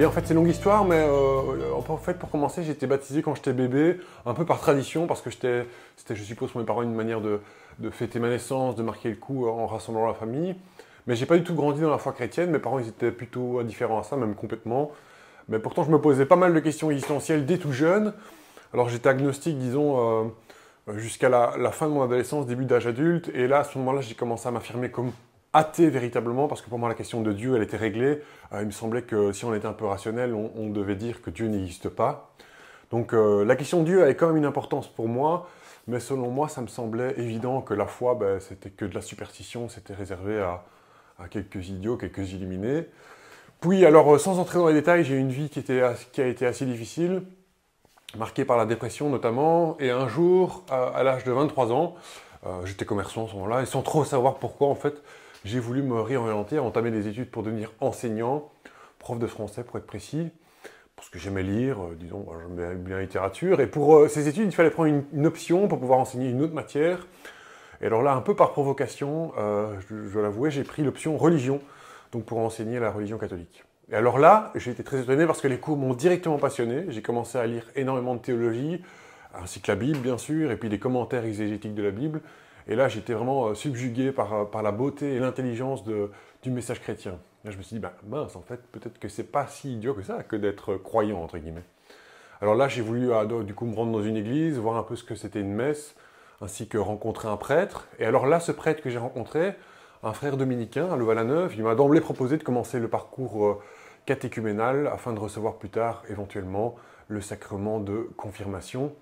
en fait c'est une longue histoire, mais en fait pour commencer j'ai été baptisé quand j'étais bébé, un peu par tradition, parce que c'était je suppose pour mes parents une manière de fêter ma naissance, de marquer le coup en rassemblant la famille. Mais j'ai pas du tout grandi dans la foi chrétienne, mes parents ils étaient plutôt indifférents à ça, même complètement. Mais pourtant je me posais pas mal de questions existentielles dès tout jeune. Alors j'étais agnostique, disons, jusqu'à la fin de mon adolescence, début d'âge adulte, et là à ce moment-là j'ai commencé à m'affirmer comme athée véritablement, parce que pour moi la question de Dieu elle était réglée. Il me semblait que si on était un peu rationnel, on devait dire que Dieu n'existe pas. Donc la question de Dieu avait quand même une importance pour moi, mais selon moi ça me semblait évident que la foi c'était que de la superstition, c'était réservé à quelques idiots, quelques illuminés. Puis alors sans entrer dans les détails, j'ai eu une vie qui a été assez difficile, marquée par la dépression notamment, et un jour, à l'âge de 23 ans, j'étais commerçant à ce moment-là, et sans trop savoir pourquoi en fait, j'ai voulu me réorienter, entamer des études pour devenir enseignant, prof de français pour être précis, parce que j'aimais lire, disons, j'aimais bien la littérature, et pour ces études, il fallait prendre une option pour pouvoir enseigner une autre matière. Et alors là, un peu par provocation, je dois l'avouer, j'ai pris l'option religion, donc pour enseigner la religion catholique. Et alors là, j'ai été très étonné parce que les cours m'ont directement passionné, j'ai commencé à lire énormément de théologie, ainsi que la Bible bien sûr, et puis des commentaires exégétiques de la Bible. Et là, j'étais vraiment subjugué par la beauté et l'intelligence du message chrétien. Là, je me suis dit, mince, en fait, peut-être que c'est pas si idiot que ça, que d'être croyant, entre guillemets. Alors là, j'ai voulu, du coup, me rendre dans une église, voir un peu ce que c'était une messe, ainsi que rencontrer un prêtre. Et alors là, ce prêtre que j'ai rencontré, un frère dominicain à Louvain-la-Neuve, il m'a d'emblée proposé de commencer le parcours catéchuménal afin de recevoir plus tard, éventuellement, le sacrement de confirmation.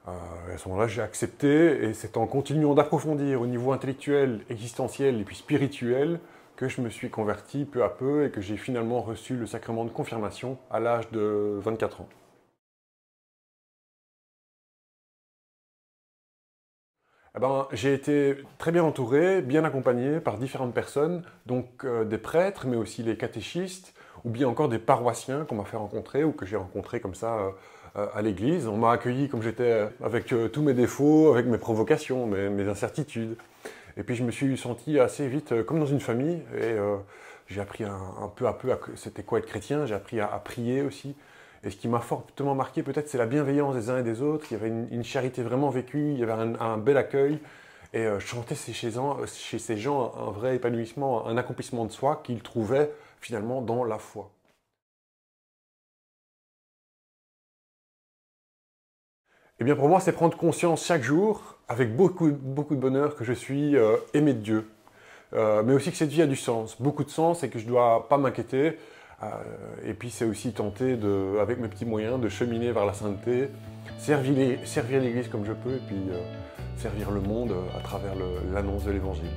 À ce moment-là, j'ai accepté, et c'est en continuant d'approfondir au niveau intellectuel, existentiel et puis spirituel que je me suis converti peu à peu et que j'ai finalement reçu le sacrement de confirmation à l'âge de 24 ans. J'ai été très bien entouré, bien accompagné par différentes personnes, donc des prêtres, mais aussi les catéchistes, ou bien encore des paroissiens qu'on m'a fait rencontrer ou que j'ai rencontrés comme ça à l'église. On m'a accueilli comme j'étais, avec tous mes défauts, avec mes provocations, mes incertitudes. Et puis je me suis senti assez vite comme dans une famille, et j'ai appris un peu à peu c'était quoi être chrétien, j'ai appris à prier aussi. Et ce qui m'a fortement marqué peut-être, c'est la bienveillance des uns et des autres. Il y avait une charité vraiment vécue, il y avait un bel accueil. Et je sentais chez ces gens un vrai épanouissement, un accomplissement de soi qu'ils trouvaient finalement dans la foi. Eh bien pour moi, c'est prendre conscience chaque jour, avec beaucoup de bonheur, que je suis aimé de Dieu. Mais aussi que cette vie a du sens, beaucoup de sens, et que je ne dois pas m'inquiéter. Et puis c'est aussi tenter, avec mes petits moyens, de cheminer vers la sainteté, servir l'Église comme je peux, et puis servir le monde à travers l'annonce de l'Évangile.